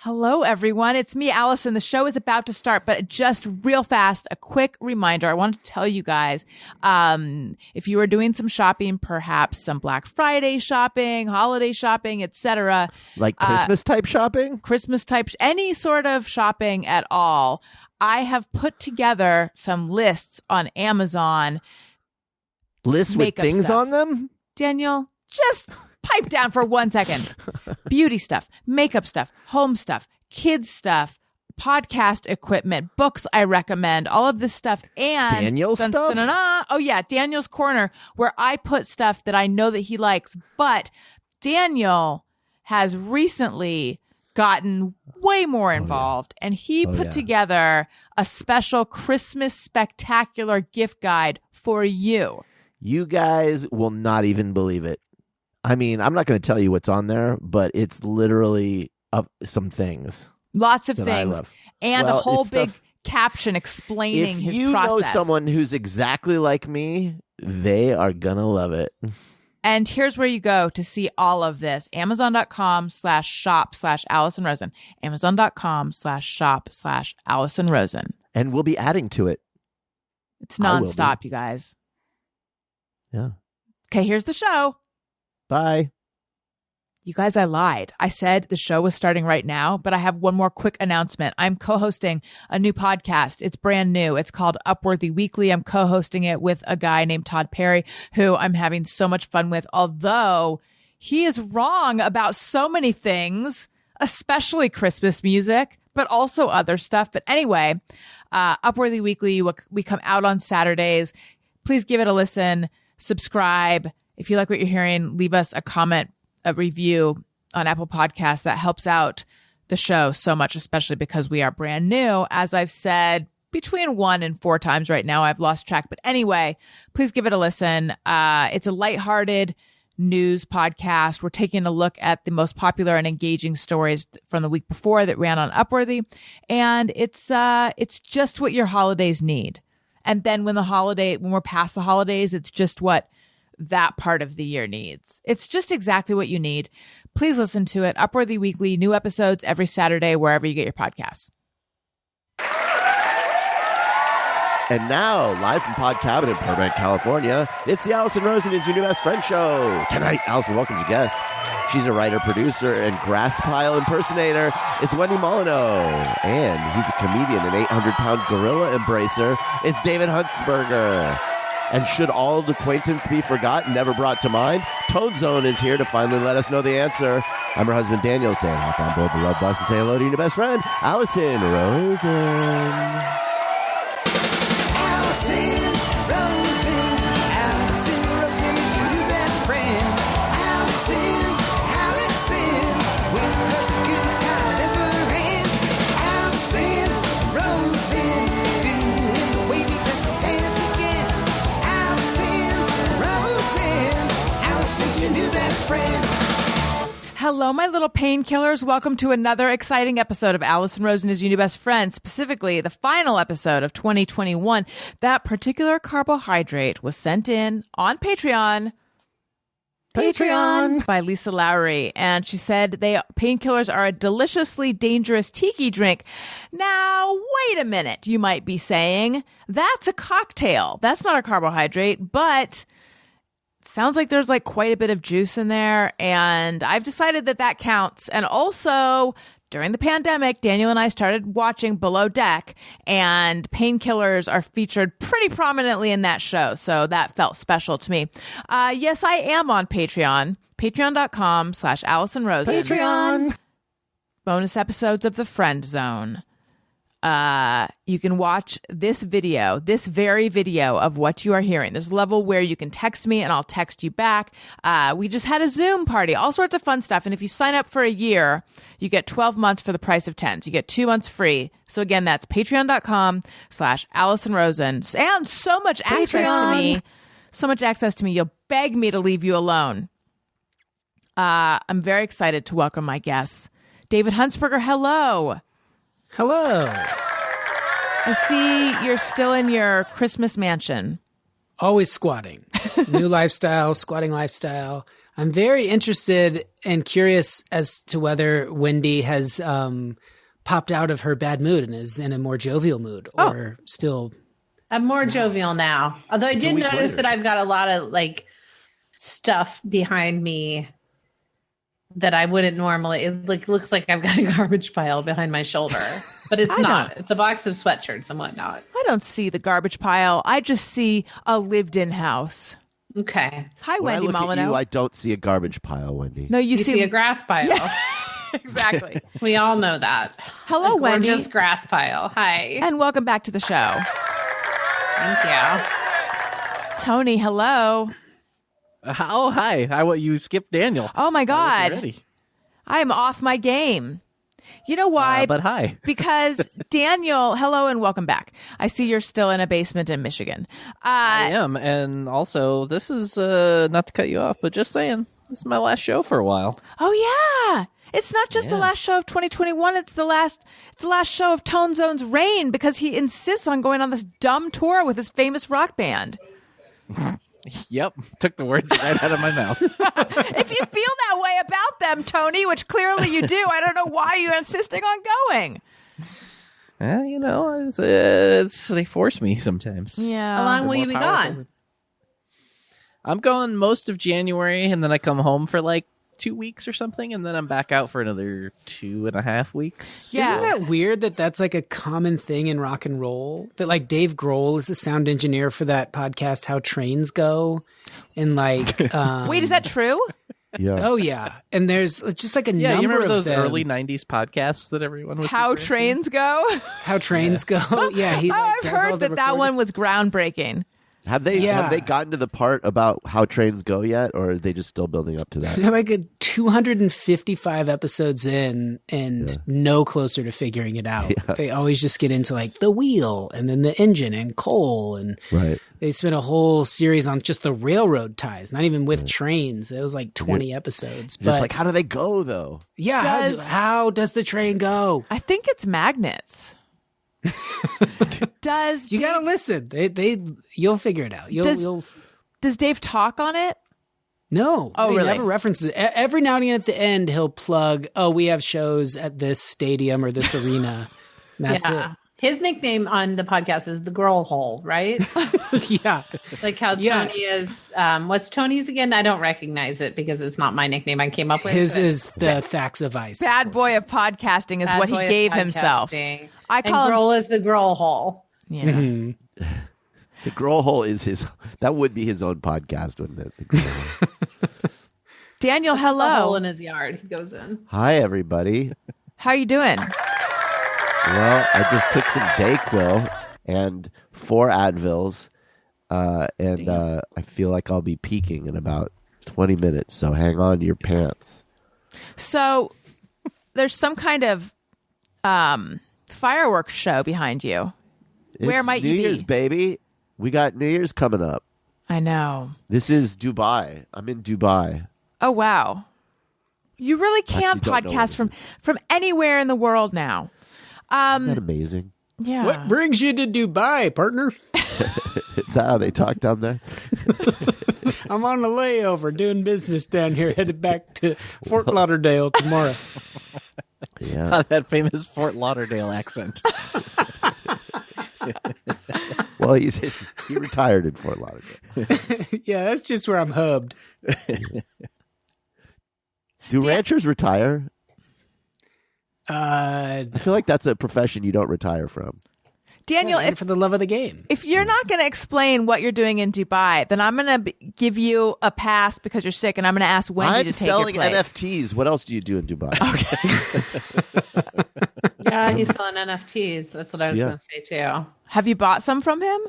Hello, everyone. It's me, Allison. The show is about to start, but just real fast, a quick reminder. I want to tell you guys, if you are doing some shopping, perhaps some Black Friday shopping, holiday shopping, etc., like Christmas type shopping, any sort of shopping at all, I have put together some lists on Amazon. Lists with things stuff on them? Daniel, just pipe down for 1 second. Beauty stuff, makeup stuff, home stuff, kids stuff, podcast equipment, books I recommend, all of this stuff. And Daniel's stuff? Oh, yeah, Daniel's Corner, where I put stuff that I know that he likes. But Daniel has recently gotten way more involved, and he put together a special Christmas spectacular gift guide for you. You guys will not even believe it. I mean, I'm not going to tell you what's on there, but it's literally some things. Lots of things. And a whole big caption explaining his process. If you know someone who's exactly like me, they are going to love it. And here's where you go to see all of this. Amazon.com/shop/Allison Rosen. Amazon.com/shop/Allison Rosen. And we'll be adding to it. It's nonstop, you guys. Yeah. Okay, here's the show. Bye. You guys, I lied. I said the show was starting right now, but I have one more quick announcement. I'm co-hosting a new podcast. It's brand new. It's called Upworthy Weekly. I'm co-hosting it with a guy named Todd Perry, who I'm having so much fun with, although he is wrong about so many things, especially Christmas music, but also other stuff. But anyway, Upworthy Weekly, we come out on Saturdays. Please give it a listen, subscribe. If you like what you're hearing, leave us a comment, a review on Apple Podcasts. That helps out the show so much, especially because we are brand new. As I've said, between 1 and 4 times right now, I've lost track. But anyway, please give it a listen. It's a lighthearted news podcast. We're taking a look at the most popular and engaging stories from the week before that ran on Upworthy. And it's just what your holidays need. And then when we're past the holidays, it's just what that part of the year needs. It's just exactly what you need. Please listen to it. Upworthy Weekly, new episodes every Saturday, wherever you get your podcasts. And now, live from Pod Cabin in Burbank, California, it's the Allison Rosen is Your New Best Friend show. Tonight, Allison welcomes a guest. She's a writer, producer, and grass pile impersonator. It's Wendy Molyneux. And he's a comedian, an 800-pound gorilla embracer. It's David Huntsberger. And should old acquaintance be forgotten, never brought to mind? Tone Zone is here to finally let us know the answer. I'm her husband, Daniel, saying hop on board the Love Bus and say hello to your new best friend, Allison Rosen. Allison Rosen, Allison Rosen is your new best friend. Allison, with her good times never end. Allison Rosen, doing the wavy pencil dance again. Allison's your new best friend. Hello, my little painkillers. Welcome to another exciting episode of Allison Rosen is Your New Best Friend, specifically the final episode of 2021. That particular carbohydrate was sent in on Patreon by Lisa Lowry, and she said painkillers are a deliciously dangerous tiki drink. Now, wait a minute, you might be saying. That's a cocktail. That's not a carbohydrate, but sounds like there's quite a bit of juice in there, and I've decided that counts. And also, during the pandemic, Daniel and I started watching Below Deck, and painkillers are featured pretty prominently in that show, so that felt special to me. Yes, I am on Patreon, patreon.com/Allison Rosen. Patreon! Bonus episodes of The Friend Zone. You can watch this very video of what you are hearing. There's a level where you can text me and I'll text you back. We just had a Zoom party, all sorts of fun stuff. And if you sign up for a year, you get 12 months for the price of 10. So you get 2 months free. So again, that's patreon.com/Allison Rosen. And so much access to me. So much access to me. You'll beg me to leave you alone. I'm very excited to welcome my guests. David Huntsberger, hello. Hello. I see you're still in your Christmas mansion. Always squatting. New lifestyle, squatting lifestyle. I'm very interested and curious as to whether Wendy has popped out of her bad mood and is in a more jovial mood, or still. I'm more jovial now. Although I did notice that I've got a lot of like stuff behind me that I wouldn't normally. It looks like I've got a garbage pile behind my shoulder, but it's not. It's a box of sweatshirts and whatnot. I don't see the garbage pile. I just see a lived-in house. Okay. Hi, When Wendy I look Molyneux. at you, I don't see a garbage pile, Wendy. No, you see a grass pile. Yeah. Exactly. We all know that. Hello, Wendy. Gorgeous grass pile. Hi. And welcome back to the show. Thank you. Tony, hello. Oh, hi. You skipped Daniel. Oh, my God. Ready. I'm off my game. You know why? But hi. Because Daniel, hello and welcome back. I see you're still in a basement in Michigan. I am. And also, this is, not to cut you off, but just saying, this is my last show for a while. Oh, yeah. It's not just the last show of 2021. It's the last show of Tone Zone's reign because he insists on going on this dumb tour with his famous rock band. Yep. Took the words right out of my mouth. If you feel that way about them, Tony, which clearly you do, I don't know why you're insisting on going. You know, it's they force me sometimes. Yeah. How long will you be gone? I'm going most of January, and then I come home for like 2 weeks or something, and then I'm back out for another 2.5 weeks. Yeah. Isn't that weird that that's like a common thing in rock and roll? That like Dave Grohl is the sound engineer for that podcast, How Trains Go. And like... Wait, is that true? Yeah. Oh, yeah. And there's just like a Yeah, number you remember of those them. early 90s podcasts that everyone was How super into? trains go? How Trains Go. Yeah, he like, I've does all heard the that one was groundbreaking. Have they gotten to the part about how trains go yet, or are they just still building up to that? They're like 255 episodes in and no closer to figuring it out. Yeah. They always just get into like the wheel and then the engine and coal. And they spent a whole series on just the railroad ties, not even with trains. It was like 20 episodes. But Just like, how do they go, though? yeah, how does the train go? I think it's magnets. You gotta listen. You'll figure it out. Does Dave talk on it? No. Oh, he really? never references it. Every now and again at the end, he'll plug, we have shows at this stadium or this arena. And that's it. His nickname on the podcast is the Grohl Hole, right? Yeah. Like how Tony is. What's Tony's again? I don't recognize it because it's not my nickname I came up with. His is the Facts of Ice. Bad boy of podcasting is what he gave himself. I call him Grohl is the Grohl Hole. Yeah. Mm-hmm. The Grohl Hole is that would be his own podcast, wouldn't it? The Grohl Hole. Daniel, A hole hello. in his yard. He goes in. Hi, everybody. How you doing? Well, I just took some Dayquil and 4 Advils, and I feel like I'll be peaking in about 20 minutes, so hang on to your pants. So there's some kind of fireworks show behind you. Where It's might New you be? Year's, baby. We got New Year's coming up. I know. This is Dubai. I'm in Dubai. Oh, wow. You really can Actually don't know podcast what from anywhere in the world now. Isn't that amazing? Yeah. What brings you to Dubai, partner? Is that how they talk down there? I'm on a layover doing business down here, headed back to Fort Lauderdale tomorrow. Yeah. That famous Fort Lauderdale accent. Well, he retired in Fort Lauderdale. Yeah, that's just where I'm hubbed. Do ranchers retire? Uh, I feel like that's a profession you don't retire from. Daniel, and for the love of the game. if you're not going to explain what you're doing in Dubai, then I'm going to give you a pass because you're sick, and I'm going to ask Wendy I'm to take selling your place. NFTs. What else do you do in Dubai? Yeah, he's selling NFTs. That's what I was going to say too. Have you bought some from him?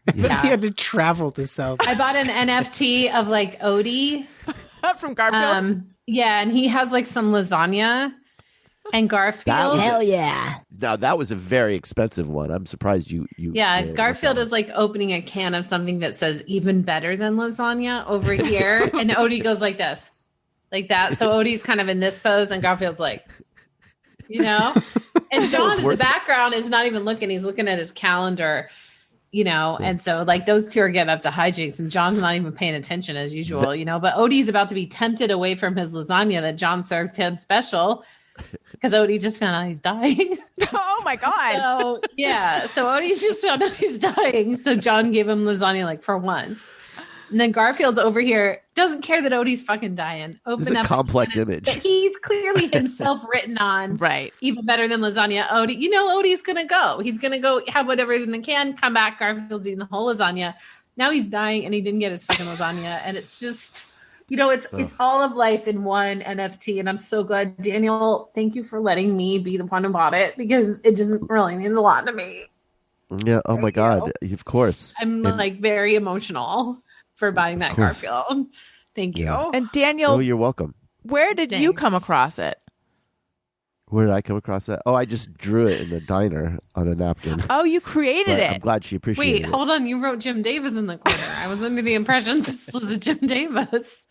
But he had to travel to sell. I bought an NFT of like Odie. From Garfield? Yeah, and he has like some lasagna and Garfield. yeah. Now, that was a very expensive one. I'm surprised you Yeah, Garfield is like opening a can of something that says even better than lasagna over here. And Odie goes like this, like that. So Odie's kind of in this pose and Garfield's like, And John in the background is not even looking. He's looking at his calendar, you know, and so like those two are getting up to hijinks and John's not even paying attention as usual, you know, but Odie's about to be tempted away from his lasagna that John served him special because Odie just found out he's dying. Oh my God. So yeah. So Odie's just found out he's dying. So John gave him lasagna like for once. And then Garfield's over here, doesn't care that Odie's fucking dying. It's a complex image. That he's clearly himself written on. Right. Even better than lasagna. Odie, you know, Odie's going to go. He's going to go have whatever's in the can, come back. Garfield's eating the whole lasagna. Now he's dying and he didn't get his fucking lasagna. And it's just, you know, it's all of life in one NFT. And I'm so glad, Daniel, thank you for letting me be the one who bought it because it just really means a lot to me. Yeah. Oh my God. Of course. I'm like very emotional for buying that Garfield. Thank you. And Daniel, oh, you're welcome. Where did you come across it? Where did I come across that? Oh, I just drew it in a diner on a napkin. Oh, you created it. I'm glad she appreciated it. Wait, hold on. You wrote Jim Davis in the corner. I was under the impression this was a Jim Davis.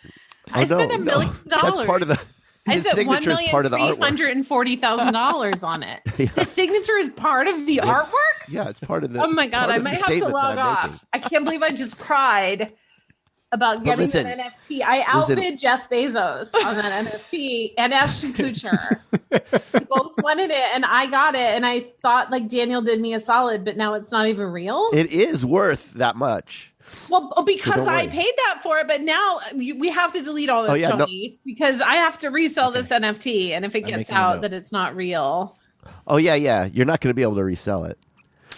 I spent $1 million. That's part of the. I His spent signature is part of the artwork. $1,340,000 on it. Yeah. The signature is part of the artwork? Yeah, it's part of the. Oh my God, I might have to log off. I can't believe I just cried about getting an NFT. I outbid Jeff Bezos on that NFT and Ashton Kutcher. We both wanted it and I got it. And I thought like Daniel did me a solid, but now it's not even real. It is worth that much. Well, because I paid that for it, but now we have to delete all this, Tony, because I have to resell this NFT. And if it gets out that it's not real. Oh, yeah. You're not going to be able to resell it.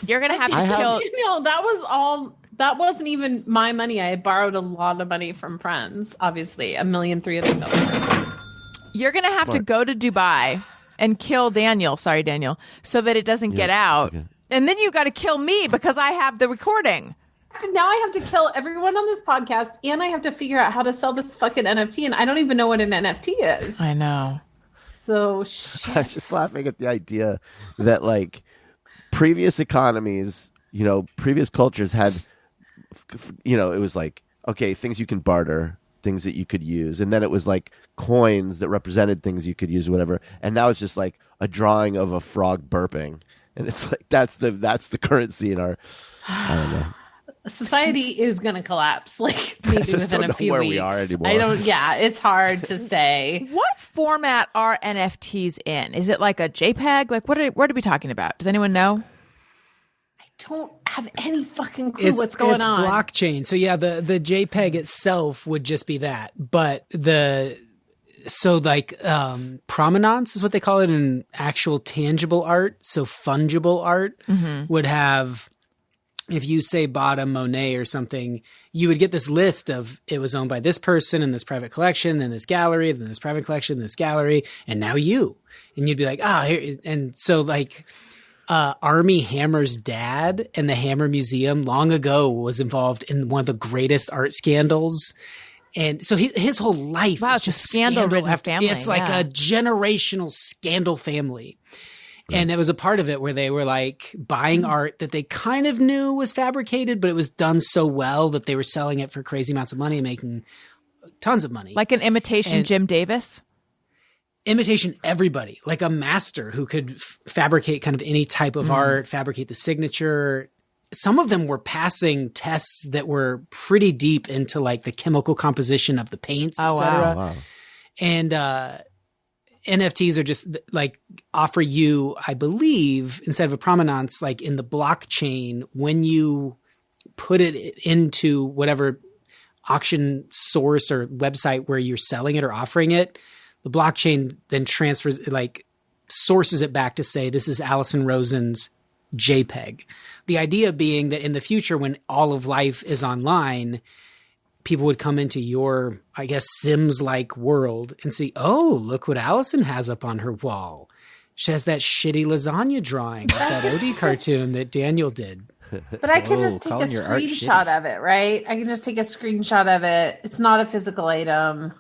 You're going to have to kill. No, that was all. That wasn't even my money. I had borrowed a lot of money from friends, obviously, $1,300,000. You're going to have to go to Dubai and kill Daniel. Sorry, Daniel, so that it doesn't get out. Okay. And then you got to kill me because I have the recording. Now I have to kill everyone on this podcast and I have to figure out how to sell this fucking NFT. And I don't even know what an NFT is. I know. So shit. I was just laughing at the idea that like previous economies, you know, previous cultures had, you know, it was like, okay, things you can barter, things that you could use. And then it was like coins that represented things you could use or whatever. And now it's just like a drawing of a frog burping. And it's like, that's the currency in our, I don't know. Society is going to collapse, like maybe within a few where weeks. We are anymore. It's hard to say. What format are NFTs in? Is it like a JPEG? Like what are we talking about? Does anyone know? I don't have any fucking clue what's going on. It's blockchain. So yeah, the JPEG itself would just be that. But provenance is what they call it in actual tangible art. So fungible art would have, if you say bought a Monet or something, you would get this list of it was owned by this person in this private collection, then this gallery, then this private collection, this gallery, and now you. And you'd be like, here. And so like Armie Hammer's dad and the Hammer Museum long ago was involved in one of the greatest art scandals. And so his whole life is just scandal-ridden family. It's like a generational scandal family. Right. And it was a part of it where they were like buying art that they kind of knew was fabricated, but it was done so well that they were selling it for crazy amounts of money and making tons of money. Like an imitation Jim Davis? Imitation everybody. Like a master who could fabricate kind of any type of art, fabricate the signature. Some of them were passing tests that were pretty deep into like the chemical composition of the paints, et cetera. Wow. And NFTs are just like offer you, I believe, instead of a provenance, like in the blockchain, when you put it into whatever auction source or website where you're selling it or offering it, the blockchain then transfers, like sources it back to say, this is Allison Rosen's JPEG. The idea being that in the future, when all of life is online, people would come into your, I guess, Sims-like world and see, oh, look what Allison has up on her wall. She has that shitty lasagna drawing, that Odie cartoon that Daniel did. But I can just take a screenshot of it, right? I can just take a screenshot of it. It's not a physical item.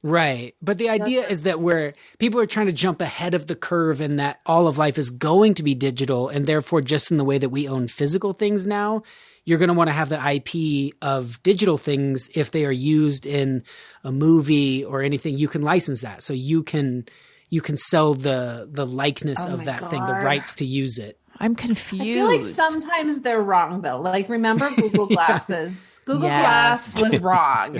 Right. But the idea is that where people are trying to jump ahead of the curve and that all of life is going to be digital, and therefore just in the way that we own physical things now, you're going to want to have the IP of digital things if they are used in a movie or anything. You can license that. So you can sell the likeness of that thing, the rights to use it. I'm confused. I feel like sometimes they're wrong though. Like remember Google Glasses? Google Glass was wrong.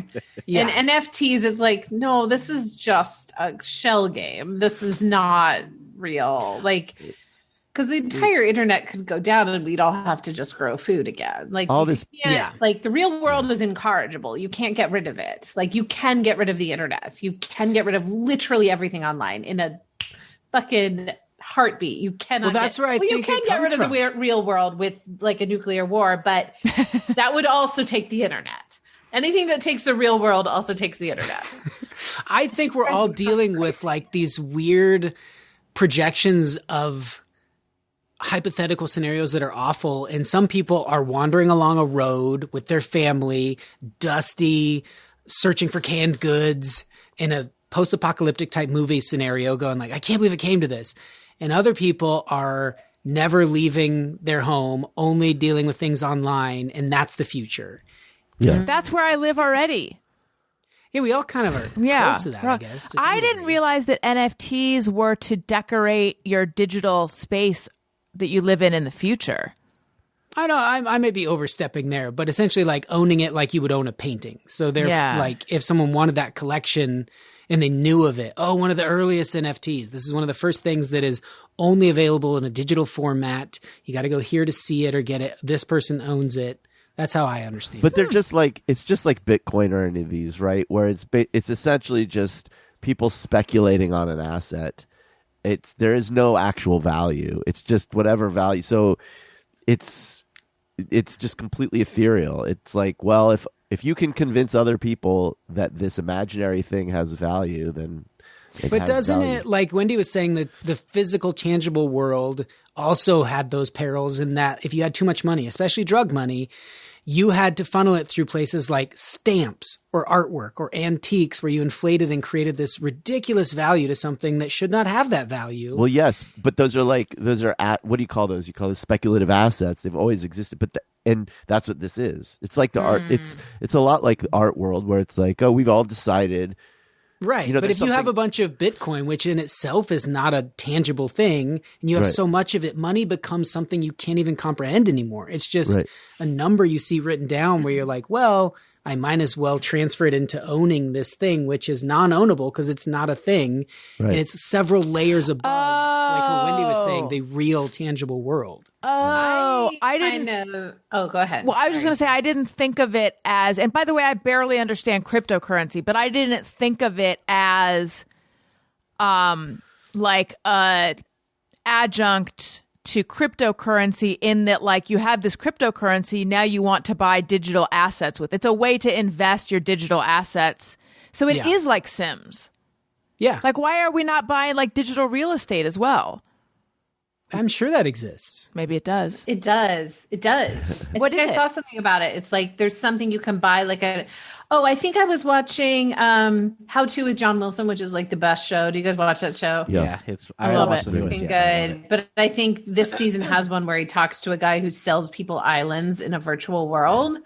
And NFTs is like, no, this is just a shell game. This is not real. Like, because the entire internet could go down and we'd all have to just grow food again. Like all this, like the real world is incorrigible. You can't get rid of it. Like you can get rid of the internet. You can get rid of literally everything online in a fucking heartbeat. You cannot. Well, that's right. Well, you can get rid of the real world with like a nuclear war, but that would also take the internet. Anything that takes the real world also takes the internet. I think we're all dealing with like these weird projections of hypothetical scenarios that are awful. And some people are wandering along a road with their family, dusty, searching for canned goods in a post-apocalyptic type movie scenario going like, I can't believe it came to this. And other people are never leaving their home, only dealing with things online. And that's the future. yeah. That's where I live already. Yeah, we all kind of are close to that, I guess. I didn't realize that NFTs were to decorate your digital space that you live in the future. I know I may be overstepping there, but essentially like owning it like you would own a painting. So they're like, if someone wanted that collection and they knew of it, one of the earliest NFTs. This is one of the first things that is only available in a digital format. You got to go here to see it or get it. This person owns it. That's how I understand But it. they're just like, it's just like Bitcoin or any of these, right? Where it's essentially just people speculating on an asset. There is no actual value. It's just whatever value. So it's just completely ethereal. It's like, well, if you can convince other people that this imaginary thing has value, then But doesn't it, like Wendy was saying, that the physical, tangible world also had those perils in that if you had too much money, especially drug money, you had to funnel it through places like stamps or artwork or antiques where you inflated and created this ridiculous value to something that should not have that value. Well, yes, but those are what do you call those? You call those speculative assets. They've always existed, and that's what this is. It's like the art. It's a lot like the art world where it's like, oh, we've all decided. Right. But if you have a bunch of Bitcoin, which in itself is not a tangible thing, and you have so much of it, money becomes something you can't even comprehend anymore. It's just a number you see written down where you're like, well, I might as well transfer it into owning this thing, which is non-ownable because it's not a thing. Right. And it's several layers above, like what Wendy was saying, the real tangible world. I didn't. Oh, go ahead. Well, I was just going to say, I didn't think of it as, and by the way, I barely understand cryptocurrency, but I didn't think of it as like a adjunct to cryptocurrency in that, like, you have this cryptocurrency, now you want to buy digital assets with. It's a way to invest your digital assets. So it is like Sims. Yeah. Like, why are we not buying like digital real estate as well? I'm sure that exists. Maybe it does. It does. It does. I saw something about it. It's like there's something you can buy I think I was watching How To with John Wilson, which is like the best show. Do you guys watch that show? Yeah, I love it. It's good. But I think this season has one where he talks to a guy who sells people islands in a virtual world.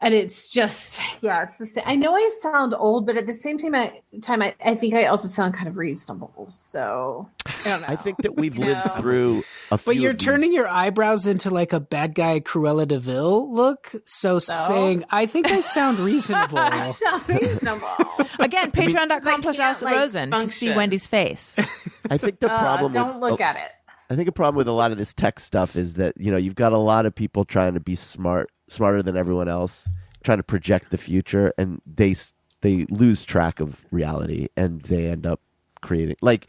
And it's just, it's the same. I know I sound old, but at the same time, I think I also sound kind of reasonable. So I don't know. I think that we've lived through a few. But you're turning your eyebrows into like a bad guy Cruella de Vil look. So saying, I think I sound reasonable. I sound reasonable. Again, patreon.com/AllisonRosen to see Wendy's face. I think the problem. Don't look at it. I think a problem with a lot of this tech stuff is that, you've got a lot of people trying to be smarter than everyone else, trying to project the future, and they lose track of reality, and they end up creating, like,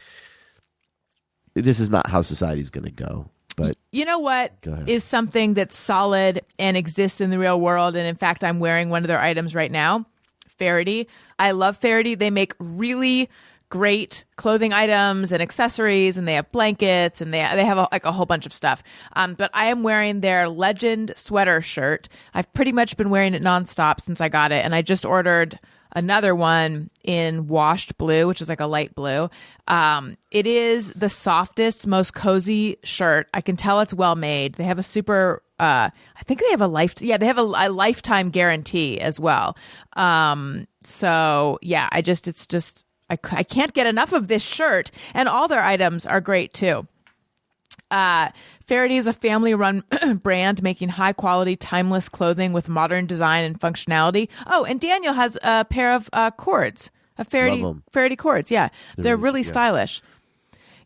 this is not how society's going to go. But you know what is something that's solid and exists in the real world, and in fact, I'm wearing one of their items right now, Faraday. I love Faraday. They make really great clothing items and accessories, and they have blankets, and they have a whole bunch of stuff. But I am wearing their Legend sweater shirt. I've pretty much been wearing it nonstop since I got it, and I just ordered another one in washed blue, which is like a light blue. It is the softest, most cozy shirt. I can tell it's well made. They have a super. I think they have they have a lifetime guarantee as well. So yeah, I can't get enough of this shirt, and all their items are great too. Faraday is a family-run brand making high-quality, timeless clothing with modern design and functionality. Oh, and Daniel has a pair of cords, Faraday cords. Yeah, they're really stylish.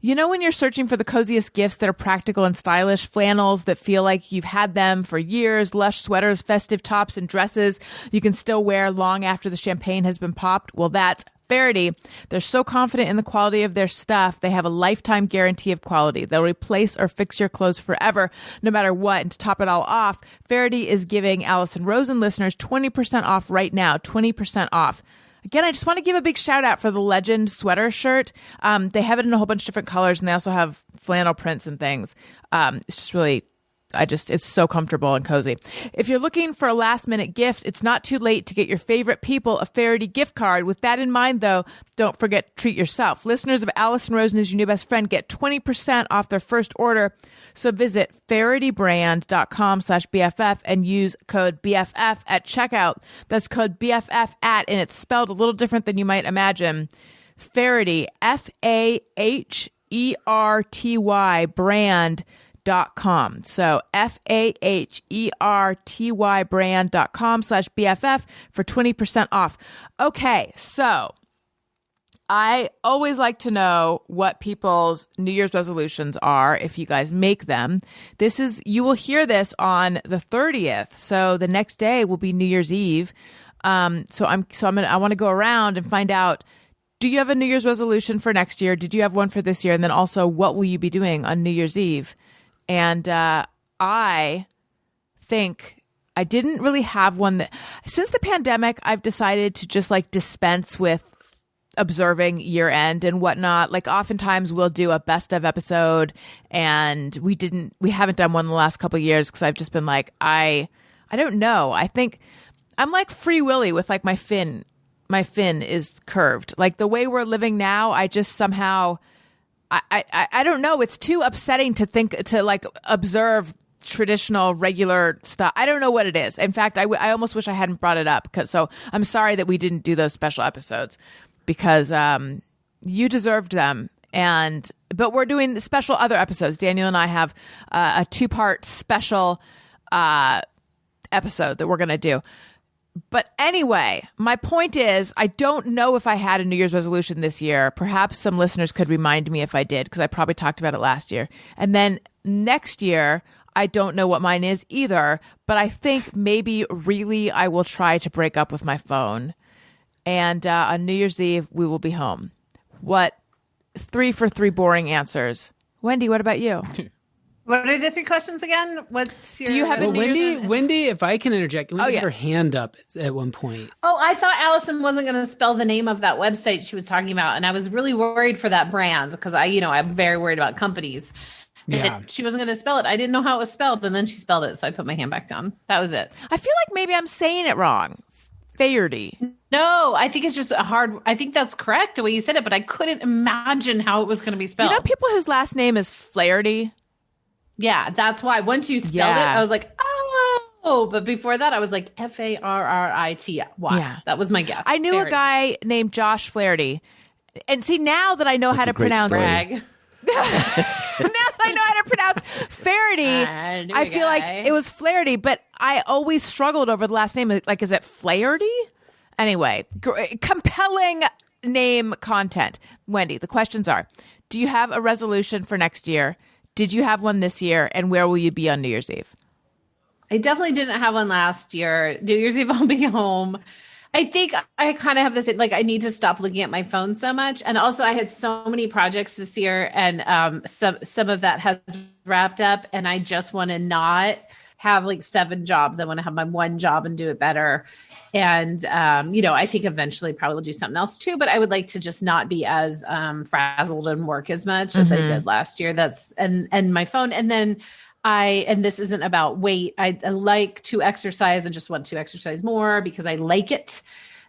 You know, when you're searching for the coziest gifts that are practical and stylish, flannels that feel like you've had them for years, lush sweaters, festive tops, and dresses you can still wear long after the champagne has been popped? Well, that's Faraday. They're so confident in the quality of their stuff, they have a lifetime guarantee of quality. They'll replace or fix your clothes forever, no matter what. And to top it all off, Faraday is giving Allison Rosen listeners 20% off right now. 20% off. Again, I just want to give a big shout out for the Legend sweater shirt. They have it in a whole bunch of different colors, and they also have flannel prints and things. It's just really, it's so comfortable and cozy. If you're looking for a last minute gift, it's not too late to get your favorite people a Faraday gift card. With that in mind, though, don't forget to treat yourself. Listeners of Allison Rosen is Your New Best Friend get 20% off their first order. So visit FaradayBrand.com/BFF and use code BFF at checkout. That's code BFF and it's spelled a little different than you might imagine. Faraday, FAHERTY brand.com. So FAHERTY brand.com/BFF for 20% off. Okay, so I always like to know what people's New Year's resolutions are if you guys make them. You will hear this on the 30th. So the next day will be New Year's Eve. I want to go around and find out, do you have a New Year's resolution for next year? Did you have one for this year? And then also, what will you be doing on New Year's Eve? And I think I didn't really have one since the pandemic, I've decided to just dispense with observing year end and whatnot. Oftentimes we'll do a best of episode, and we haven't done one in the last couple of years because I've just been I don't know. I think I'm like Free Willy with my fin. My fin is curved. The way we're living now, I just somehow, I don't know. It's too upsetting to think to observe traditional regular stuff. I don't know what it is. In fact, I almost wish I hadn't brought it up so I'm sorry that we didn't do those special episodes. Because you deserved them, but we're doing special other episodes. Daniel and I have a 2-part special episode that we're going to do. But anyway, my point is, I don't know if I had a New Year's resolution this year. Perhaps some listeners could remind me if I did, because I probably talked about it last year. And then next year, I don't know what mine is either. But I think maybe really I will try to break up with my phone. And on New Year's Eve, we will be home. What? 3 for 3 boring answers. Wendy, what about you? What are the 3 questions again? What's your? Do you have a New Year's? Wendy, if I can interject, Wendy had her hand up at one point. Oh, I thought Allison wasn't going to spell the name of that website she was talking about, and I was really worried for that brand because I'm very worried about companies. Yeah. She wasn't going to spell it. I didn't know how it was spelled, and then she spelled it, so I put my hand back down. That was it. I feel like maybe I'm saying it wrong. Faraday. No, I think it's just I think that's correct the way you said it, but I couldn't imagine how it was going to be spelled. You know people whose last name is Flaherty? Yeah, that's why. Once you spelled it, I was like, oh. But before that, I was like, Farrity. Yeah. That was my guess. I knew a guy named Josh Flaherty. And see, now that I know how to pronounce brag. Now that I know how to pronounce Faraday, I feel like it was Flaherty, but I always struggled over the last name. Is it Flaherty? Anyway, compelling name content. Wendy, the questions are, do you have a resolution for next year? Did you have one this year? And where will you be on New Year's Eve? I definitely didn't have one last year. New Year's Eve, I'll be home. I think I kind of have this, I need to stop looking at my phone so much. And also I had so many projects this year, and some of that has wrapped up, and I just want to not have 7 jobs. I want to have my one job and do it better. And, I think eventually probably will do something else too, but I would like to just not be as frazzled and work as much as I did last year. And my phone. And then and this isn't about weight. I like to exercise and just want to exercise more because I like it.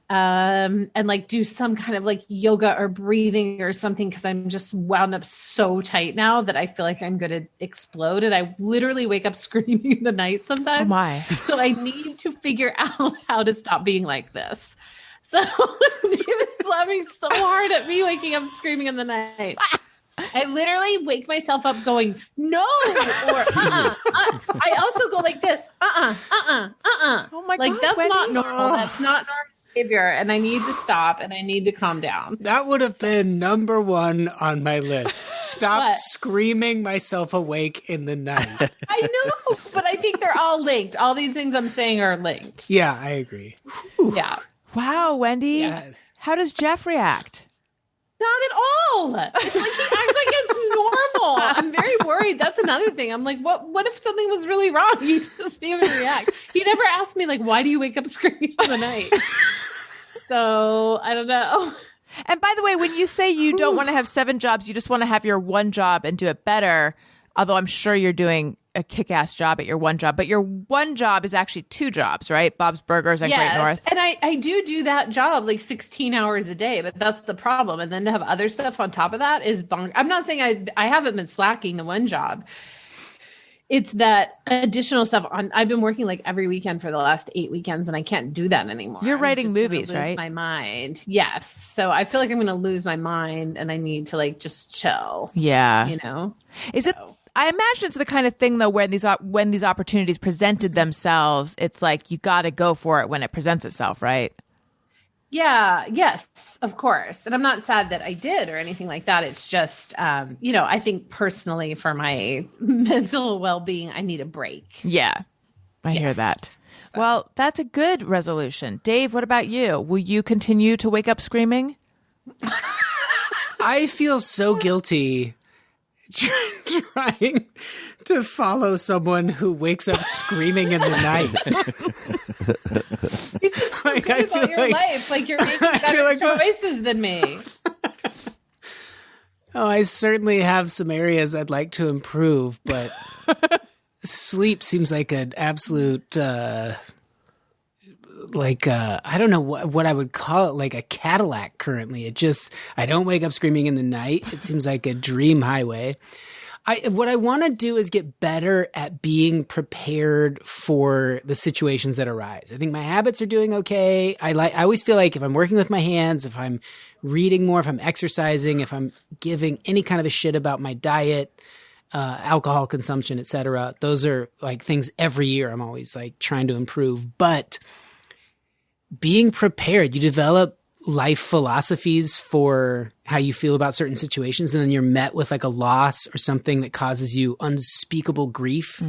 And do some kind of yoga or breathing or something, because I'm just wound up so tight now that I feel like I'm going to explode. And I literally wake up screaming in the night sometimes. Oh my. So I need to figure out how to stop being like this. So David's laughing so hard at me waking up screaming in the night. I literally wake myself up going, no, or I also go like this, Oh my like God, that's Wendy. not normal. That's not normal behavior, and I need to stop and I need to calm down. That would have been number one on my list. Stop What? screaming myself awake in the night. I know, but I think they're all linked. All these things I'm saying are linked. Yeah, I agree. Yeah. Wow, Wendy. Yeah. How does Jeff react? Not at all. It's like he acts like it's normal. I'm very worried. That's another thing. I'm like, what if something was really wrong? He doesn't even react. He never asked me, like, why do you wake up screaming in the night? So I don't know. And by the way, when you say you don't want to have 7 jobs, you just want to have your one job and do it better. Although I'm sure you're doing a kick-ass job at your one job, but your one job is actually 2 jobs, right? Bob's Burgers and Great North. And I do that job like 16 hours a day, but that's the problem. And then to have other stuff on top of that is I'm not saying I haven't been slacking the one job. It's that additional stuff I've been working like every weekend for the last 8 weekends, and I can't do that anymore. You're writing I'm just movies, gonna lose right? My mind. Yes. So I feel like I'm going to lose my mind and I need to like just chill. Yeah. You know? Is it? I imagine it's the kind of thing though, where when these opportunities presented themselves, it's like you got to go for it when it presents itself, right? Yeah. Yes, of course. And I'm not sad that I did or anything like that. It's just, I think personally for my mental well-being, I need a break. Yeah, I hear that. So. Well, that's a good resolution. Dave, what about you? Will you continue to wake up screaming? I feel so guilty trying to follow someone who wakes up screaming in the night. You're so good about your life. Like you're making better choices than me. Oh, I certainly have some areas I'd like to improve, but sleep seems like an absolute, I don't know what I would call it, like a Cadillac currently. I don't wake up screaming in the night. It seems like a dream highway. What I want to do is get better at being prepared for the situations that arise. I think my habits are doing okay. I always feel like if I'm working with my hands, if I'm reading more, if I'm exercising, if I'm giving any kind of a shit about my diet, alcohol consumption, etc. Those are like things every year I'm always like trying to improve. But being prepared, you develop life philosophies for how you feel about certain situations, and then you're met with like a loss or something that causes you unspeakable grief,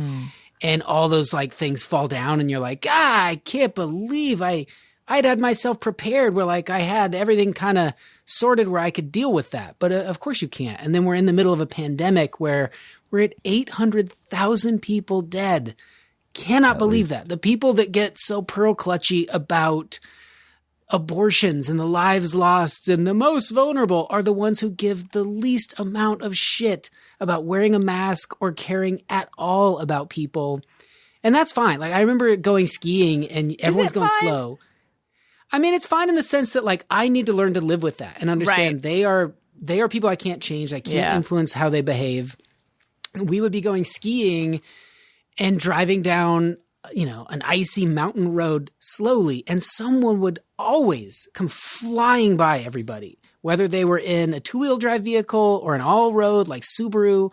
and all those like things fall down, and you're like, I can't believe I'd had myself prepared where like I had everything kind of sorted where I could deal with that. But of course you can't. And then we're in the middle of a pandemic where we're at 800,000 people dead. Cannot believe that. The people that get so pearl clutchy about abortions and the lives lost and the most vulnerable are the ones who give the least amount of shit about wearing a mask or caring at all about people. And that's fine. Like I remember going skiing and everyone's going slow. I mean, it's fine in the sense that like I need to learn to live with that and understand they are people I can't change. I can't influence how they behave. We would be going skiing and driving down, an icy mountain road slowly, and someone would always come flying by everybody, whether they were in a 2-wheel drive vehicle or an all road like Subaru.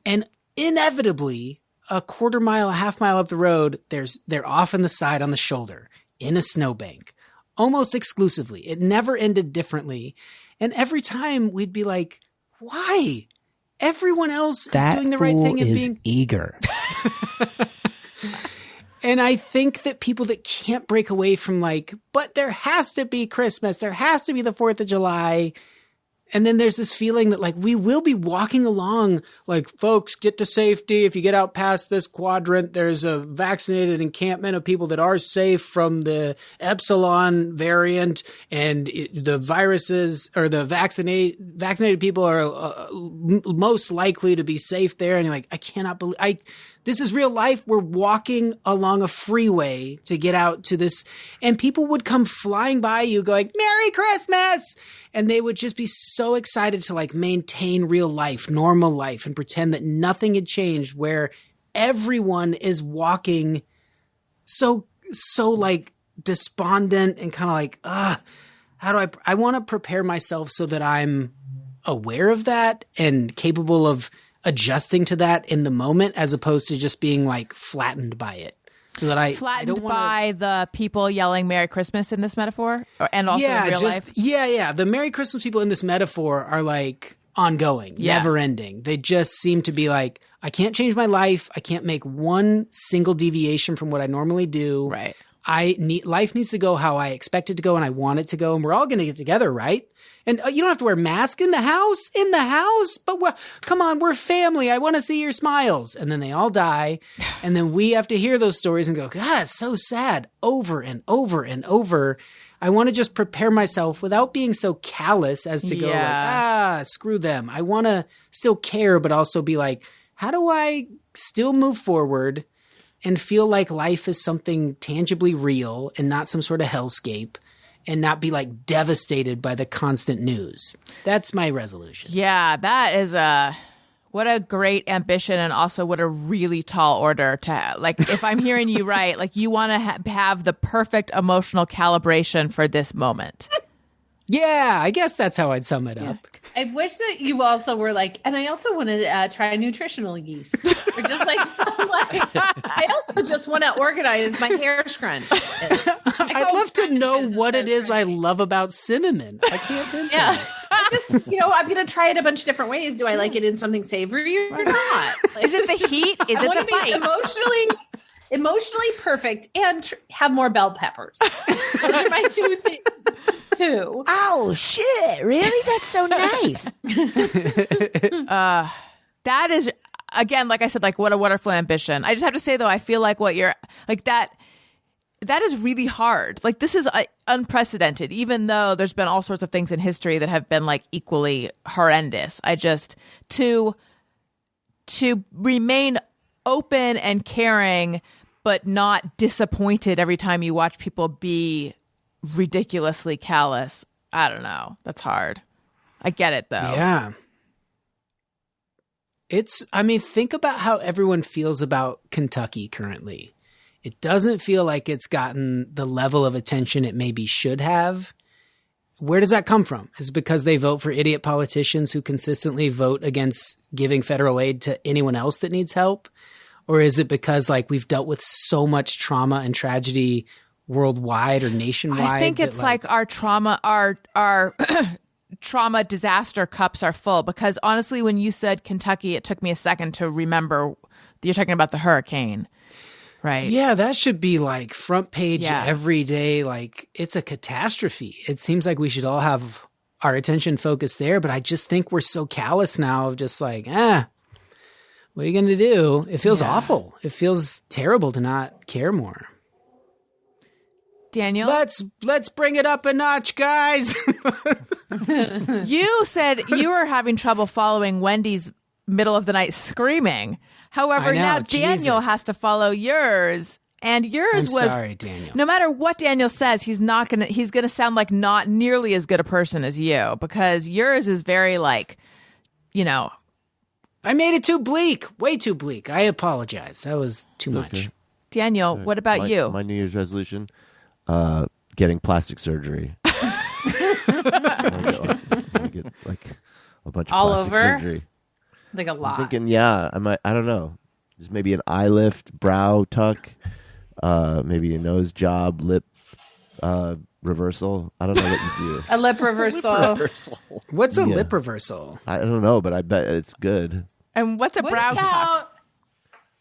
And inevitably, a quarter mile, a half mile up the road, they're off on the side on the shoulder in a snowbank, almost exclusively. It never ended differently. And every time we'd be like, why? Everyone else is doing the right thing and being eager. And I think that people that can't break away from like, but there has to be Christmas, there has to be the 4th of July. And then there's this feeling that like we will be walking along like, folks, get to safety. If you get out past this quadrant, there's a vaccinated encampment of people that are safe from the Epsilon variant, and the viruses or the vaccinated people are most likely to be safe there. And you're like, I cannot believe this is real life. We're walking along a freeway to get out to this, and people would come flying by you going, Merry Christmas. And they would just be so excited to like maintain real life, normal life, and pretend that nothing had changed, where everyone is walking so like despondent and kind of like, how do I want to prepare myself so that I'm aware of that and capable of adjusting to that in the moment, as opposed to just being like flattened by it. So that I don't wanna... by the people yelling Merry Christmas in this metaphor, and also in real life. Yeah. The Merry Christmas people in this metaphor are like ongoing, never ending. They just seem to be like, I can't change my life. I can't make one single deviation from what I normally do. Right. Life needs to go how I expect it to go and I want it to go. And we're all going to get together, right? And you don't have to wear a mask in the house. But come on, we're family. I want to see your smiles. And then they all die. And then we have to hear those stories and go, God, it's so sad, over and over and over. I want to just prepare myself without being so callous as to go like, screw them. I want to still care, but also be like, how do I still move forward and feel like life is something tangibly real and not some sort of hellscape, and not be like devastated by the constant news? That's my resolution. Yeah, that is what a great ambition, and also what a really tall order to have. Like, if I'm hearing you right, like you want to have the perfect emotional calibration for this moment. Yeah, I guess that's how I'd sum it up. I wish that you also were like, and I also want to try nutritional yeast, or just like some like. I also just want to organize my hair scrunch. I'd love to know what it is I love about cinnamon. I can't think. Yeah, I just I'm gonna try it a bunch of different ways. Do I like it in something savory or not? Like, Is it the heat? Is it the bite? Emotionally perfect and have more bell peppers. Those are my two things. Too. Oh shit! Really? That's so nice. That is, again, like I said, like what a wonderful ambition. I just have to say though, I feel like what you're like that is really hard. Like this is unprecedented, even though there's been all sorts of things in history that have been like equally horrendous. I just to remain open and caring, but not disappointed every time you watch people be ridiculously callous. I don't know. That's hard. I get it though. Yeah. Think about how everyone feels about Kentucky currently. It doesn't feel like it's gotten the level of attention it maybe should have. Where does that come from? Is it because they vote for idiot politicians who consistently vote against giving federal aid to anyone else that needs help? Or is it because like we've dealt with so much trauma and tragedy worldwide or nationwide? I think it's like our trauma disaster cups are full, because honestly, when you said Kentucky, it took me a second to remember you're talking about the hurricane, right? Yeah, that should be like front page every day. Like it's a catastrophe. It seems like we should all have our attention focused there, but I just think we're so callous now of just like, what are you going to do? It feels awful. It feels terrible to not care more. Daniel, let's bring it up a notch, guys. You said you were having trouble following Wendy's middle of the night screaming. However, now Daniel has to follow yours, and yours was. Sorry, Daniel. No matter what Daniel says, he's gonna sound like not nearly as good a person as you, because yours is very like, I made it too bleak, way too bleak. I apologize. That was too much. Daniel, what about you? My New Year's resolution. Getting plastic surgery. I get like a bunch of all plastic over surgery. Like a lot. I'm thinking, I might. I don't know. Just maybe an eye lift, brow tuck, maybe a nose job, lip reversal. I don't know what you do. A lip reversal. What's a lip reversal? I don't know, but I bet it's good. And what's a brow tuck?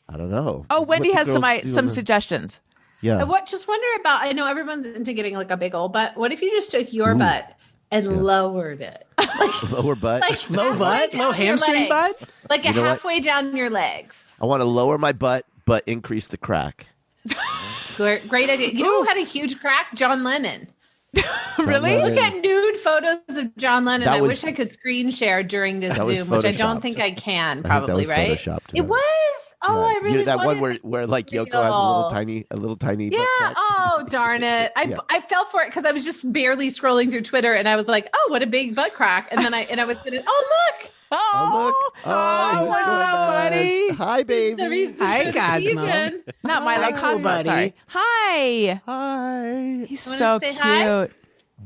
I don't know. Oh, Wendy has some suggestions. Yeah. Just wonder about, I know everyone's into getting like a big old butt. What if you just took your butt and lowered it? Lower butt? Like low butt? Low hamstring butt? Like halfway down your legs. I want to lower my butt, but increase the crack. Great idea. You know who had a huge crack? John Lennon. Really? Look at nude photos of John Lennon. I wish I could screen share during this Zoom, which I don't think I can, probably, right? It was. Oh, I really that one where like Yoko has a little tiny. Yeah. Oh, darn it! I fell for it because I was just barely scrolling through Twitter, and I was like, "Oh, what a big butt crack!" And then I was gonna, "Oh, look! Oh, look! Oh, what's up, buddy? Hi, baby. Hi, Cosmo. Not my Cosmo, buddy. Sorry. Hi. Hi. He's so cute. Hi.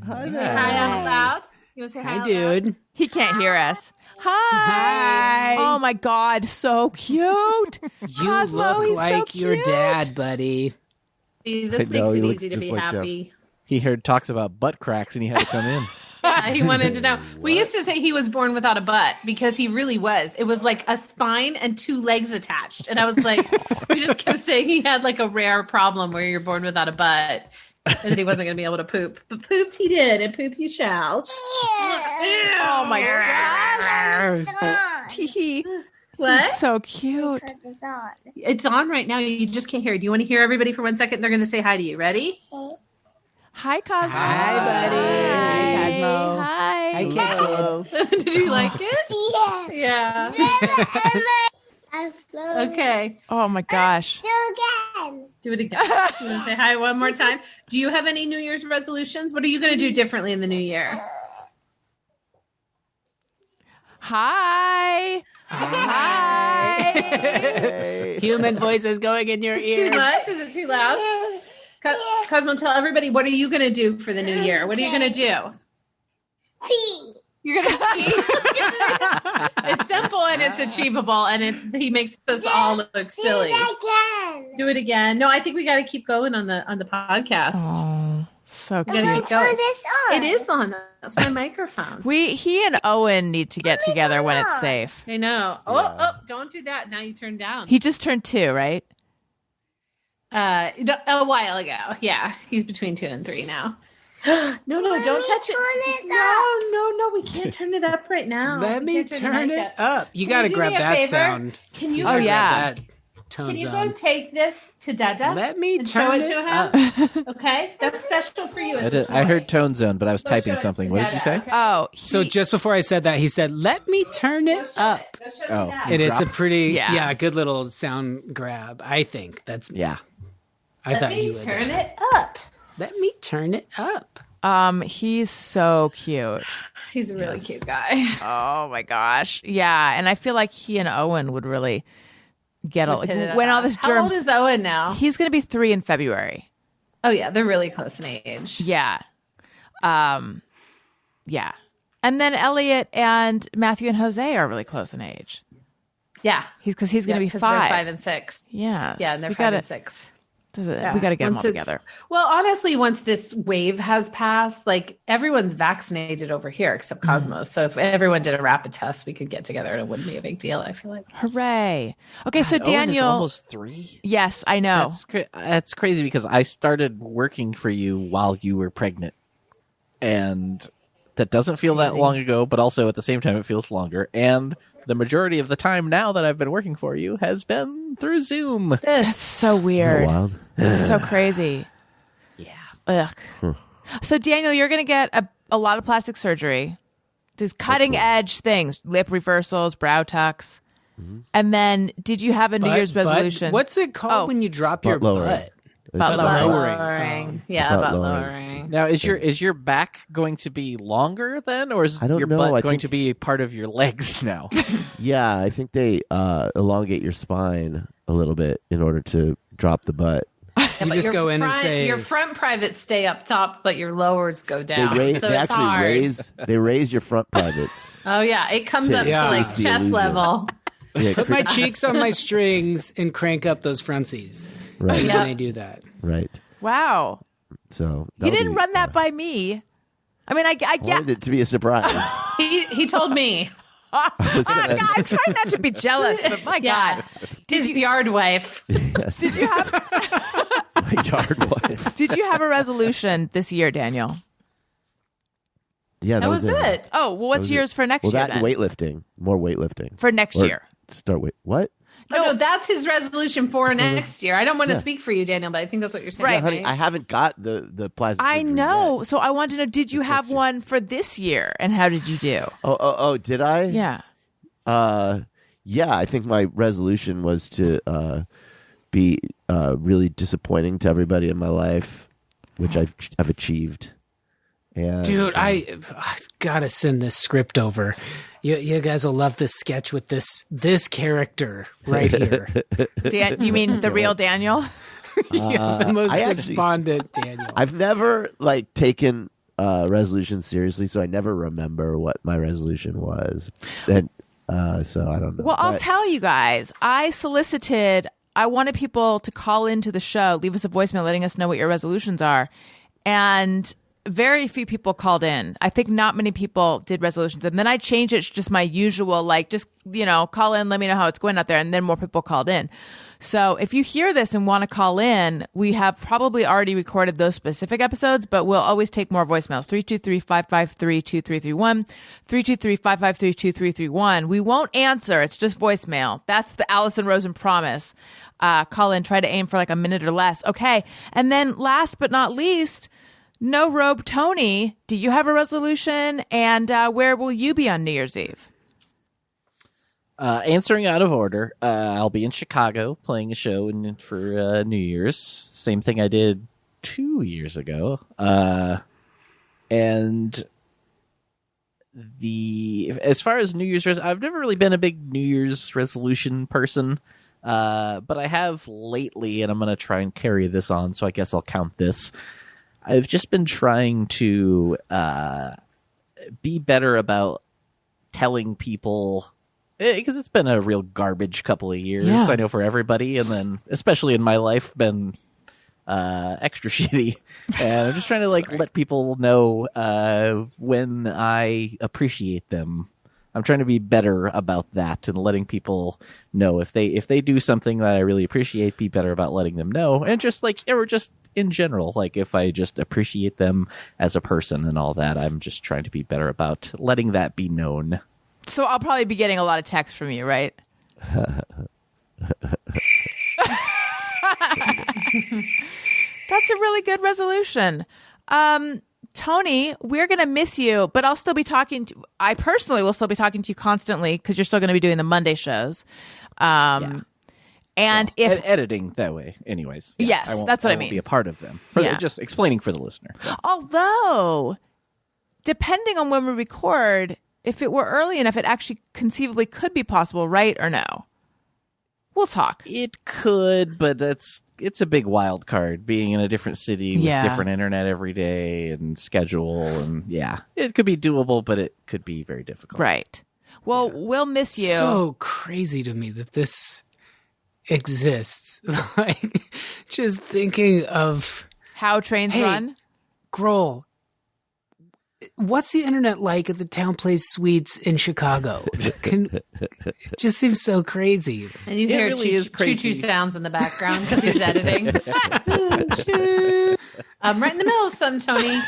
Hi out loud. You want to say Hi, hi, dude. He can't hear us. Hi. Oh my God, so cute. You Cosmo, look he's so like your cute. dad, buddy. See, this I know, makes he it looks easy to just be like Jeff. happy. He heard talks about butt cracks and he had to come in. Yeah, he wanted to know. We used to say he was born without a butt because he really was. It was like a spine and 2 legs attached. And I was like, we just kept saying he had like a rare problem where you're born without a butt and he wasn't going to be able to poop. But pooped he did, and poop he shall. Oh my gosh. Tee. What? He's so cute. It's on right now. You just can't hear it. Do you want to hear everybody for 1 second? They're going to say hi to you. Ready? Hi, Cosmo. Hi, buddy. Hi, Cosmo. Hi. Hi, kid. Did you like it? Yeah. Okay. Oh my gosh. Do it again. You want to say hi one more time? Do you have any New Year's resolutions? What are you going to do differently in the new year? Hi. Hi. Human voices going in your Too ears. much? Is it too loud? Cosmo, tell everybody, what are you going to do for the new year? What are you going to do? You're going to pee? It's simple and it's achievable, and he makes us all look silly. Do it again. No, I think we got to keep going on the podcast. Oh, so We gotta cute. keep going. It is on. That's my microphone. He and Owen need to get together when it's safe. I know. Oh, don't do that. Now you turn down. He just turned 2, right? A while ago. Yeah. He's between 2 and 3 now. No, don't touch it. No, we can't turn it up right now. Let We me can't the turn mic it up. up. You Can got to you do grab me a that favor? sound. Can you Oh, go, yeah. That tone Can you go zone. take this to Dada? Let me and show turn it it to him? up. Okay? That's special for you. I, It's a did, I heard toy. tone zone, but I was Go typing show it something. to What did you say? Dada, okay? Oh, So just before I said that, he said, "Let me turn Go it show up." it. Go show it Oh. to Dada. And it's a Drop? pretty, Yeah. good little sound grab. I think that's. Yeah. I Let thought me you would. turn it up. Let me turn it up. he's so cute. He's a really cute guy. Oh my gosh. Yeah, and I feel like he and Owen would really get Hit it when all up. this How old germs. is Owen now? He's going to be 3 in February. Oh, yeah. They're really close in age. Yeah. Yeah. And then Elliot and Matthew and Jose are really close in age. Yeah. Because he's going to be 'cause 5. They're 5 and 6. Yes. Yeah, and they're We 5 gotta- and 6. We got to get them all Once it's- together. Well, honestly, once this wave has passed, like everyone's vaccinated over here except Cosmo. So if everyone did a rapid test, we could get together and it wouldn't be a big deal, I feel like. Hooray. Okay, so Owen is Daniel. almost 3. Yes, I know. That's crazy because I started working for you while you were pregnant. And that doesn't feel that long ago, but also at the same time it feels longer. And the majority of the time now that I've been working for you has been through Zoom. That's so weird. Wild. It's so crazy. Yeah. Ugh. So Daniel, you're going to get a lot of plastic surgery. These cutting edge things, lip reversals, brow tucks. And then did you have a New Year's resolution? What's it called Oh. when you drop your lowering. butt? Butt Butt lowering. lowering. Yeah, Butt about lowering. lowering. Now, is your back going to be longer then, or is I don't your know. butt I going think- to be part of your legs now? Yeah, I think they elongate your spine a little bit in order to drop the butt. You But just your go in and front- say, your front privates stay up top, but your lowers go They, down. raise, so they it's actually hard. raise your front privates. Oh yeah, it comes To up Yeah. to like increase the chest illusion. level. Yeah, put my cheeks on my strings and crank up those frontsies. right, Yeah. And they do that. right. Wow. So You that'll didn't be- run that by me. I mean, I get. wanted it to be a surprise. He told me. I was Oh, gonna- God, I'm trying not to be jealous, but my Yeah. God. His yard wife. Yes. Did you have My yard wife. Did you have a resolution this year, Daniel? Yeah, That was it. Oh, well, what's was it. yours for next Well, year that then? weightlifting, more weightlifting. For next Or year. Start weight. What? Oh, no, that's his resolution for next year. I don't want to Yeah. speak for you, Daniel, but I think that's what you're saying. Right. Honey, I haven't got the plastic. I surgery know. yet. So I want to know, did you have one for this year? And how did you do? Oh, did I? Yeah. Yeah, I think my resolution was to be really disappointing to everybody in my life, which I've achieved. And Dude, I gotta send this script over. You guys will love this sketch with this character right here. Dan, you mean the real Daniel? The most I actually- despondent Daniel. I've never like taken resolutions seriously, so I never remember what my resolution was. And so I don't know. Well, I'll tell you guys. I wanted people to call into the show, leave us a voicemail letting us know what your resolutions are. And very few people called in. I think not many people did resolutions. And then I changed it to just my usual, like, just, call in, let me know how it's going out there. And then more people called in. So if you hear this and want to call in, we have probably already recorded those specific episodes, but we'll always take more voicemails. 323-553-2331, 323-553-2331. We won't answer. It's just voicemail. That's the Allison Rosen promise. Call in, try to aim for like a minute or less. Okay. And then last but not least, No Robe Tony, do you have a resolution? And where will you be on New Year's Eve? Answering out of order, I'll be in Chicago playing a show for New Year's. Same thing I did 2 years ago. And as far as New Year's, I've never really been a big New Year's resolution person. But I have lately, and I'm going to try and carry this on, so I guess I'll count this. I've just been trying to be better about telling people, because it's been a real garbage couple of years, Yeah. I know, for everybody, and then especially in my life, been extra shitty. And I'm just trying to let people know when I appreciate them. I'm trying to be better about that and letting people know if they do something that I really appreciate, be better about letting them know. And just or just in general, if I just appreciate them as a person and all that, I'm just trying to be better about letting that be known. So I'll probably be getting a lot of texts from you, right? That's a really good resolution. Tony, we're going to miss you, but I'll still be I personally will still be talking to you constantly because you're still going to be doing the Monday shows. And if editing that way, anyways. Yeah, yes, that's what I mean. Be a part of them. Just explaining for the listener. Yes. Although, depending on when we record, if it were early enough, it actually conceivably could be possible, right or no? We'll talk. It could, but it's a big wild card, being in a different city with different internet every day and schedule, and it could be doable, but it could be very difficult. Right. Well, we'll miss you. So crazy to me that this exists. Just thinking of how trains run. Grohl, what's the internet like at the Town Place Suites in Chicago? It just seems so crazy. And you hear really is crazy. choo-choo sounds in the background because he's editing. Choo-choo. I'm right in the middle of something, Tony.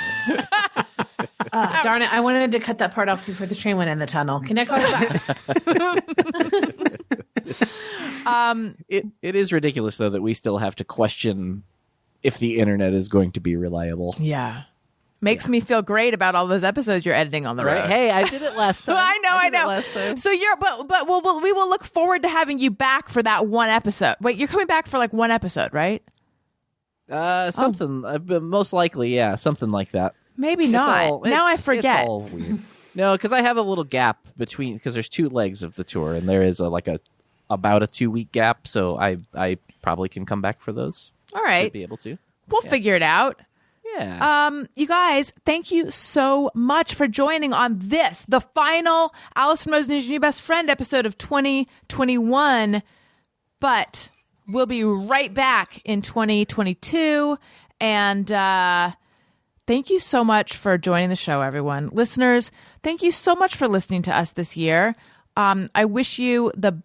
Darn it. I wanted to cut that part off before the train went in the tunnel. Can I call you back? It is ridiculous, though, that we still have to question if the internet is going to be reliable. Yeah. Makes me feel great about all those episodes you're editing on the road. Hey, I did it last time. I know. Last time. So we will look forward to having you back for that one episode. Wait, you're coming back for like one episode, right? Something most likely, something like that. Maybe not. Now I forget. It's all weird. No, because I have a little gap between, because there's 2 legs of the tour, and there is about a 2-week gap. So I probably can come back for those. All right, should be able to. We'll figure it out. Yeah. You guys, thank you so much for joining on the final Allison Rosen is Your New Best Friend episode of 2021. But we'll be right back in 2022. And thank you so much for joining the show, everyone. Listeners, thank you so much for listening to us this year. I wish you the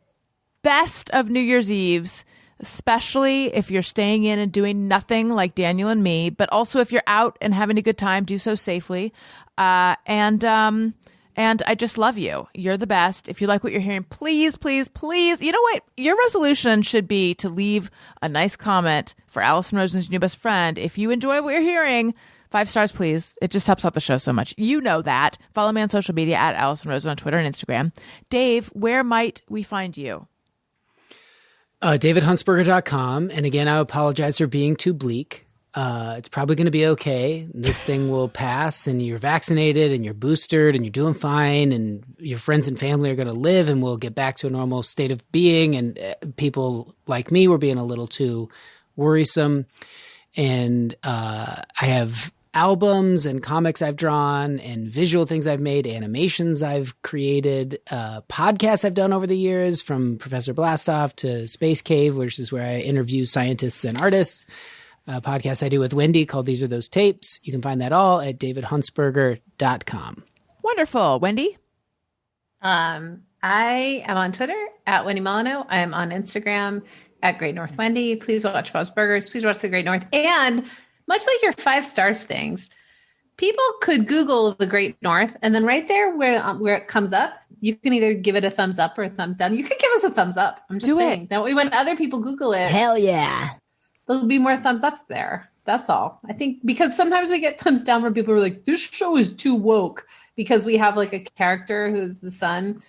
best of New Year's Eves, especially if you're staying in and doing nothing like Daniel and me, but also if you're out and having a good time, do so safely. And I just love you. You're the best. If you like what you're hearing, please, please, please. You know what? Your resolution should be to leave a nice comment for Allison Rosen's New Best Friend. If you enjoy what you're hearing, 5 stars, please. It just helps out the show so much. You know that. Follow me on social media at Allison Rosen on Twitter and Instagram. Dave, where might we find you? DavidHuntsberger.com. And again, I apologize for being too bleak. It's probably going to be okay. This thing will pass, and you're vaccinated and you're boosted and you're doing fine, and your friends and family are going to live, and we'll get back to a normal state of being. And people like me were being a little too worrisome. And I have albums and comics I've drawn and visual things I've made, animations I've created, podcasts I've done over the years, from Professor Blastoff to Space Cave, which is where I interview scientists and artists. A podcast I do with Wendy called These Are Those Tapes. You can find that all at davidhuntsberger.com. Wonderful. Wendy? I am on Twitter at Wendy Molyneux. I am on Instagram at Great North Wendy. Please watch Bob's Burgers. Please watch The Great North. And much like your 5 stars things, people could Google The Great North, and then right there where it comes up, you can either give it a thumbs up or a thumbs down. You could give us a thumbs up. I'm just saying. That way, when other people Google it, Hell yeah. there'll be more thumbs up there. That's all. I think because sometimes we get thumbs down from people who are like, this show is too woke, because we have like a character who's the son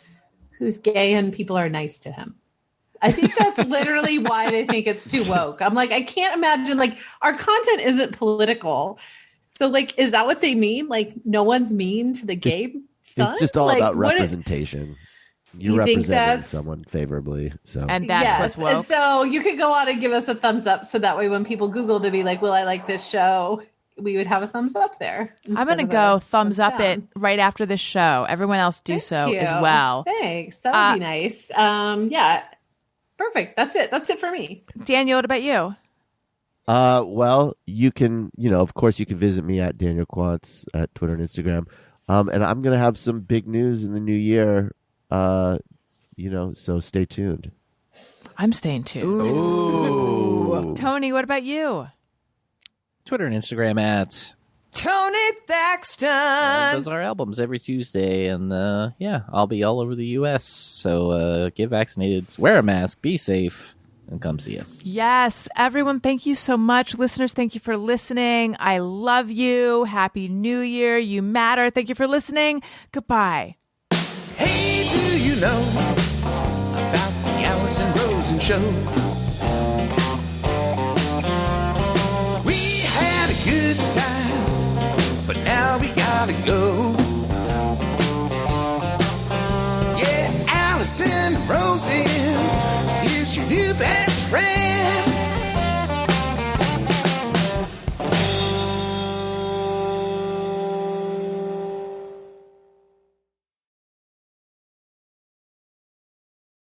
who's gay and people are nice to him. I think that's literally why they think it's too woke. I'm like, I can't imagine, like, our content isn't political. So, like, is that what they mean? Like, no one's mean to the gay son? It's just all like, about representation. You're representing someone favorably. And that's what's woke. And so you could go on and give us a thumbs up, so that way when people Google to be like, will I like this show, we would have a thumbs up there. I'm going to go thumbs up it right after this show. Everyone else do so as well. Thanks. That would be nice. Yeah. Perfect. That's it. That's it for me. Daniel, what about you? Well, you can, of course, you can visit me at Daniel Quantz at Twitter and Instagram. And I'm going to have some big news in the new year, so stay tuned. I'm staying tuned. Ooh. Tony, what about you? Twitter and Instagram at Tony Thaxton. those are albums every Tuesday, and I'll be all over the U.S. So get vaccinated, wear a mask, be safe, and come see us. Yes, everyone, thank you so much. Listeners, thank you for listening. I love you. Happy New Year. You matter. Thank you for listening. Goodbye. Hey, do you know about the Allison Rosen show? We had a good time, but now we gotta go. Yeah, Allison Rosen is your new best friend.